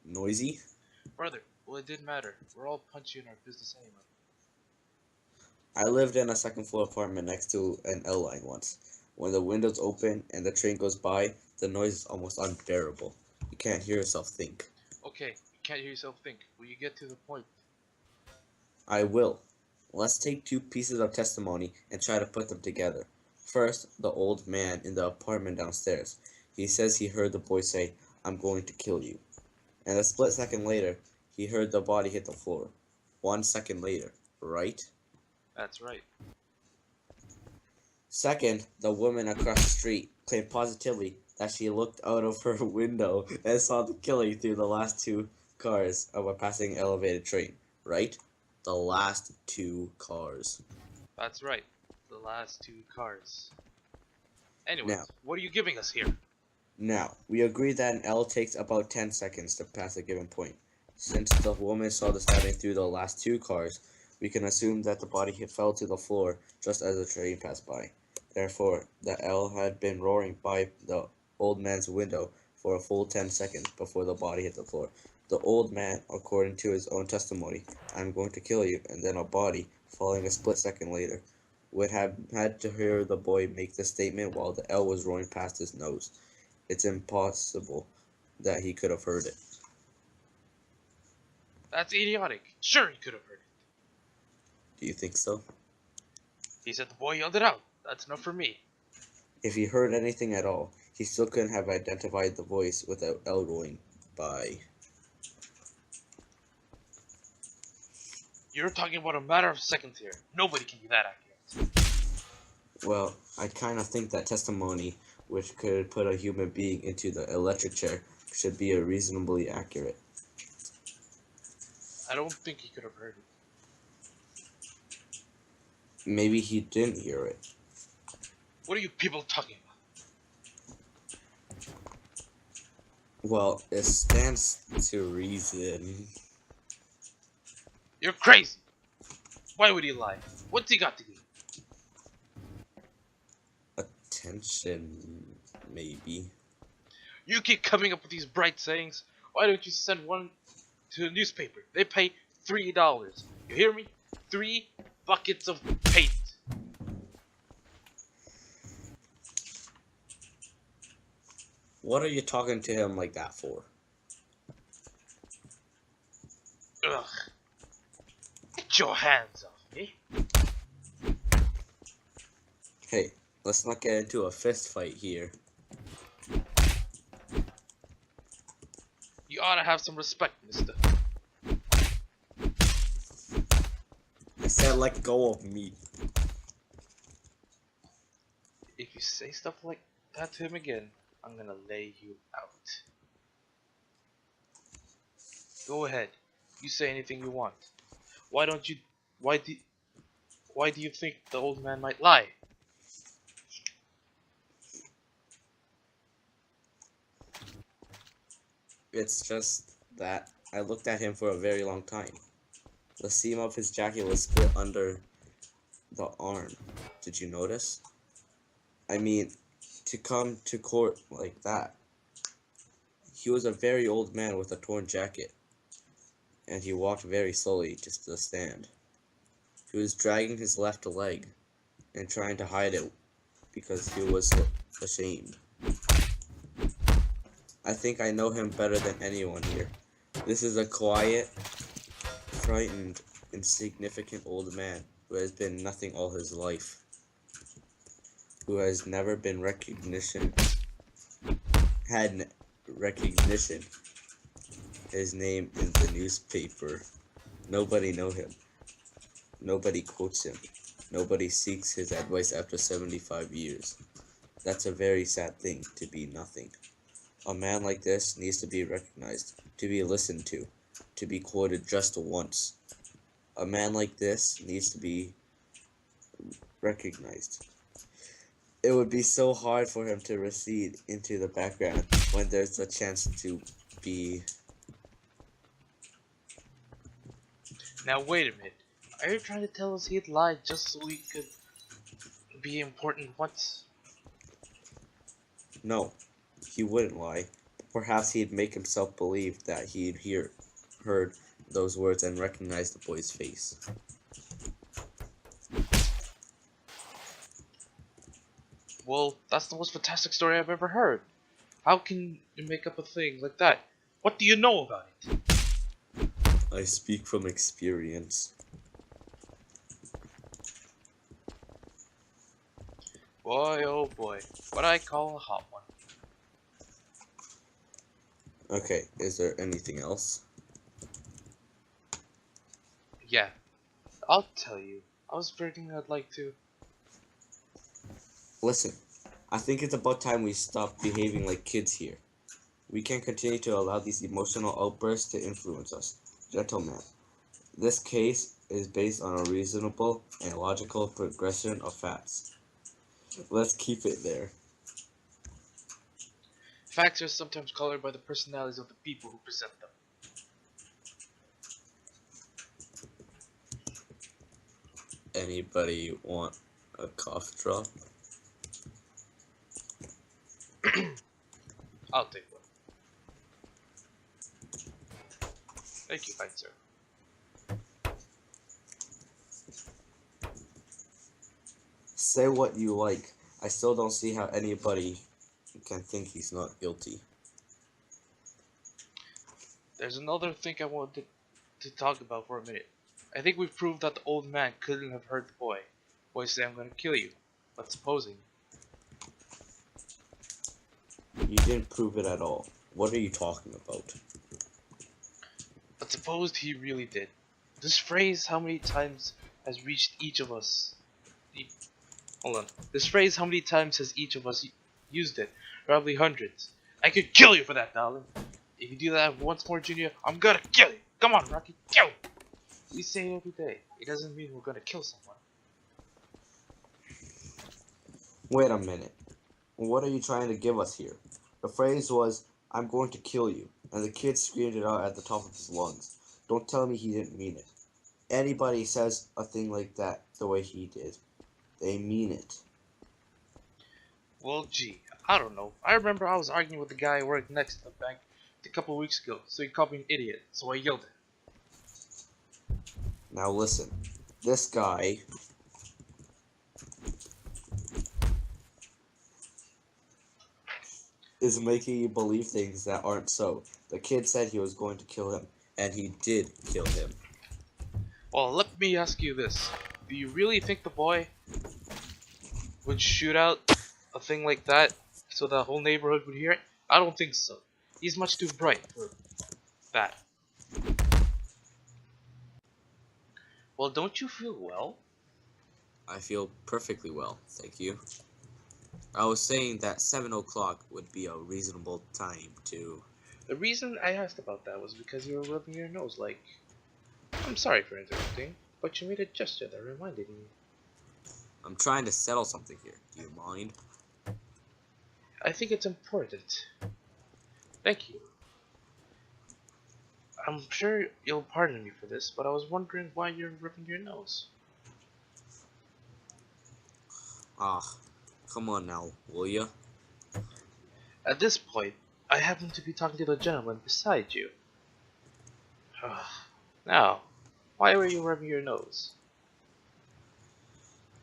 Noisy? Brother, well, it didn't matter. We're all punchy in our business anyway. I lived in a second floor apartment next to an L line once. When the windows open and the train goes by, the noise is almost unbearable. You can't hear yourself think. Okay, you can't hear yourself think. Will you get to the point? I will. Let's take two pieces of testimony and try to put them together. First, the old man in the apartment downstairs. He says he heard the boy say, "I'm going to kill you." And a split second later, he heard the body hit the floor. 1 second later, right? That's right. Second, the woman across the street claimed positively that she looked out of her window and saw the killing through the last two cars of a passing elevated train. Right? The last two cars. That's right. The last two cars. Now, Anyways, what are you giving us here? now, we agree that an L takes about 10 seconds to pass a given point. Since the woman saw the stabbing through the last two cars, we can assume that the body fell to the floor just as the train passed by. Therefore, the L had been roaring by the old man's window for a full 10 seconds before the body hit the floor. The old man, according to his own testimony, "I'm going to kill you," and then a body, falling a split second later, would have had to hear the boy make the statement while the L was roaring past his nose. It's impossible that he could have heard it. That's idiotic. Sure, he could have heard it. Do you think so? He said the boy yelled it out. That's enough for me. If he heard anything at all, he still couldn't have identified the voice without L going by. You're talking about a matter of seconds here. Nobody can be that accurate. Well, I kind of think that testimony, which could put a human being into the electric chair, should be reasonably accurate. I don't think he could have heard it. Maybe he didn't hear it. What are you people talking about? Well, it stands to reason. You're crazy. Why would he lie? What's he got to gain? Attention, maybe. You keep coming up with these bright sayings. Why don't you send one to the newspaper? They pay $3. You hear me? 3 buckets of paint. What are you talking to him like that for? Ugh. Get your hands off me. Hey, let's not get into a fist fight here. You ought to have some respect, mister. I said let go of me. If you say stuff like that to him again, I'm gonna lay you out. Go ahead. You say anything you want. Why don't you... Why do you think the old man might lie? It's just that I looked at him for a very long time. The seam of his jacket was split under the arm. Did you notice? I mean, to come to court like that. He was a very old man with a torn jacket, and he walked very slowly to the stand. He was dragging his left leg and trying to hide it because he was ashamed. I think I know him better than anyone here. This is a quiet, frightened, insignificant old man who has been nothing all his life, who has never been had recognition, his name in the newspaper. Nobody know him. Nobody quotes him. Nobody seeks his advice after 75 years. That's a very sad thing, to be nothing. A man like this needs to be recognized, to be listened to be quoted just once. A man like this needs to be recognized. It would be so hard for him to recede into the background when there's a chance to be... Now wait a minute. Are you trying to tell us he'd lie just so he could be important once? No, he wouldn't lie. Perhaps he'd make himself believe that heard those words and recognized the boy's face. Well, that's the most fantastic story I've ever heard. How can you make up a thing like that? What do you know about it? I speak from experience. Boy, oh boy, what I call a hot one. Okay, is there anything else? Yeah, I'll tell you. I was thinking I'd like to. Listen, I think it's about time we stop behaving like kids here. We can't continue to allow these emotional outbursts to influence us. Gentlemen, this case is based on a reasonable and logical progression of facts. Let's keep it there. Facts are sometimes colored by the personalities of the people who present them. Anybody want a cough drop? I'll take one. Thank you, fine sir. Say what you like. I still don't see how anybody can think he's not guilty. There's another thing I wanted to talk about for a minute. I think we've proved that the old man couldn't have hurt the boy. Boy say I'm gonna kill you. But supposing. You didn't prove it at all. What are you talking about? But suppose he really did. This phrase how many times has reached each of us? Hold on. This phrase how many times has each of us used it? Probably hundreds. I could kill you for that, darling. If you do that once more, Junior, I'm gonna kill you. Come on, Rocky, kill! We say it every day. It doesn't mean we're gonna kill someone. Wait a minute. What are you trying to give us here? The phrase was, I'm going to kill you, and the kid screamed it out at the top of his lungs. Don't tell me he didn't mean it. Anybody says a thing like that the way he did, they mean it. Well, gee, I don't know. I remember I was arguing with the guy who worked next to the bank a couple weeks ago, so he called me an idiot, so I yelled at him. Now listen, this guy is making you believe things that aren't so. The kid said he was going to kill him, and he did kill him. Well, let me ask you this. Do you really think the boy would shoot out a thing like that so the whole neighborhood would hear it? I don't think so. He's much too bright for that. Well, don't you feel well? I feel perfectly well, thank you. I was saying that 7 o'clock would be a reasonable time to... The reason I asked about that was because you were rubbing your nose like... I'm sorry for interrupting, but you made a gesture that reminded me. I'm trying to settle something here. Do you mind? I think it's important. Thank you. I'm sure you'll pardon me for this, but I was wondering why you're rubbing your nose. Ah, come on now, will ya? At this point, I happen to be talking to the gentleman beside you. Now, why were you rubbing your nose?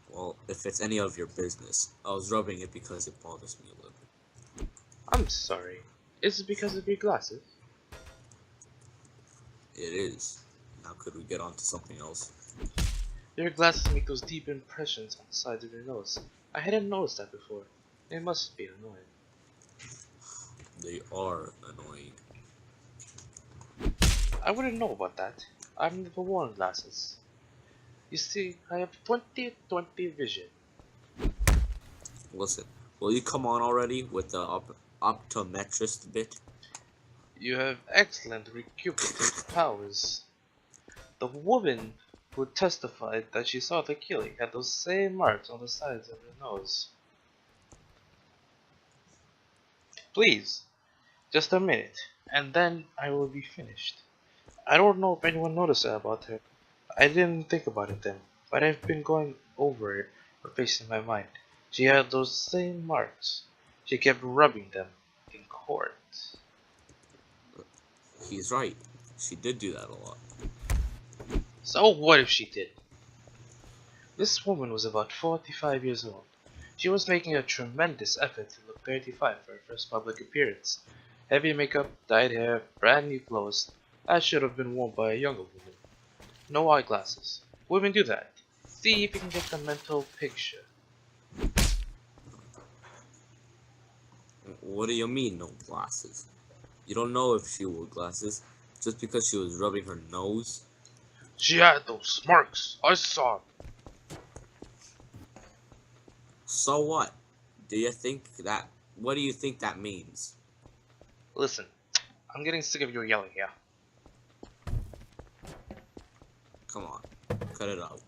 Well, if it's any of your business, I was rubbing it because it bothers me a little. I'm sorry. Is it because of your glasses? It is. Now could we get on to something else? Your glasses make those deep impressions on the sides of your nose. I hadn't noticed that before. They must be annoying. They are annoying. I wouldn't know about that. I've never worn glasses. You see, I have 20/20 vision. Listen, will you come on already with the optometrist bit? You have excellent recuperative powers. The woman who testified that she saw the killing had those same marks on the sides of her nose. Please, just a minute, and then I will be finished. I don't know if anyone noticed that about her. I didn't think about it then, but I've been going over it, her face in my mind. She had those same marks. She kept rubbing them in court. He's right. She did do that a lot. So what if she did? This woman was about 45 years old. She was making a tremendous effort to look 35 for her first public appearance. Heavy makeup, dyed hair, brand new clothes, that should have been worn by a younger woman. No eyeglasses. Women do that. See if you can get the mental picture. What do you mean, no glasses? You don't know if she wore glasses just because she was rubbing her nose. She had those marks. I saw them. So what? Do you think that? What do you think that means? Listen, I'm getting sick of your yelling here. Come on, cut it out.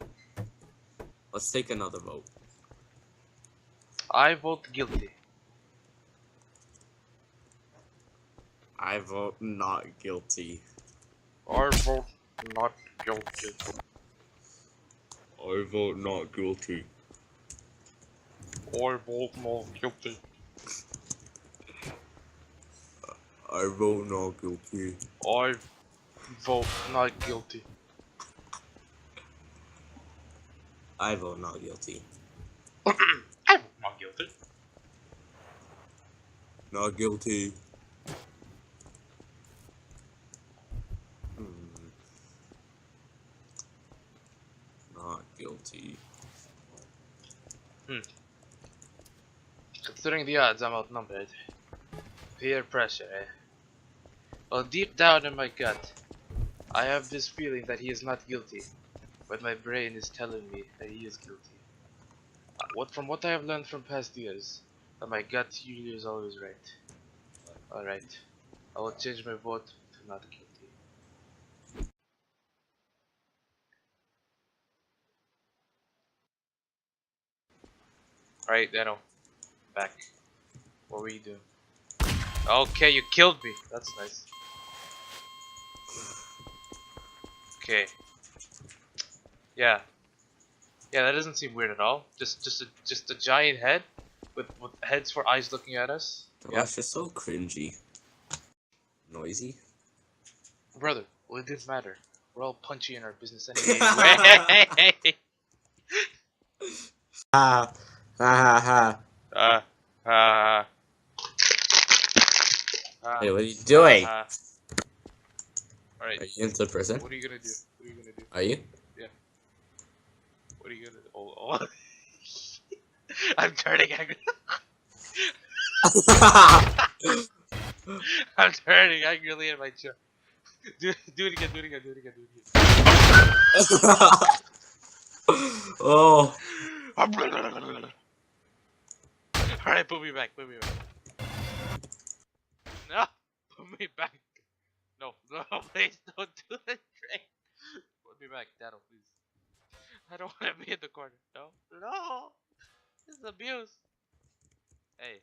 Let's take another vote. I vote guilty. I vote not guilty. I vote not guilty. I vote not guilty. I vote not guilty. I vote not guilty. I vote not guilty. I vote not guilty. I vote not guilty. Not guilty. Not guilty. Considering the odds, I'm outnumbered. Peer pressure, eh? Well, deep down in my gut, I have this feeling that he is not guilty, but my brain is telling me that he is guilty. From what I have learned from past years, that my gut usually is always right. Alright, I will change my vote to not guilty. Alright, Dano, back. What were you doing? Okay, you killed me. That's nice. Okay. Yeah. Yeah, that doesn't seem weird at all. Just a giant head with heads for eyes looking at us. Yeah. That's just so cringy. Noisy. Brother, well, it didn't matter. We're all punchy in our business anyway. Ha ha ha ha. uh, Hey, what are you doing? Alright. Are you into person? What are you gonna do? What are you gonna do? Are you? Yeah. What are you gonna do? Oh. I'm turning angry. I'm turning angrily in my chair. Do it again, do it again, do it again, do it again. Oh. Alright, put me back, put me back. No, put me back. No, please don't do the trick. Put me back, Dano, please. I don't want to be in the corner. No, this is abuse. Hey,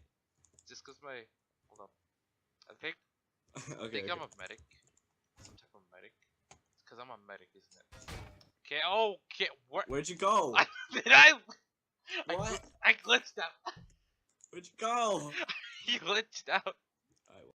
just cause my, hold up. I think Okay. I'm a medic. Some type of medic. It's cause I'm a medic, isn't it? Okay, okay, Where'd you go? Did I? What? I glitched out. Where'd you go? You glitched out.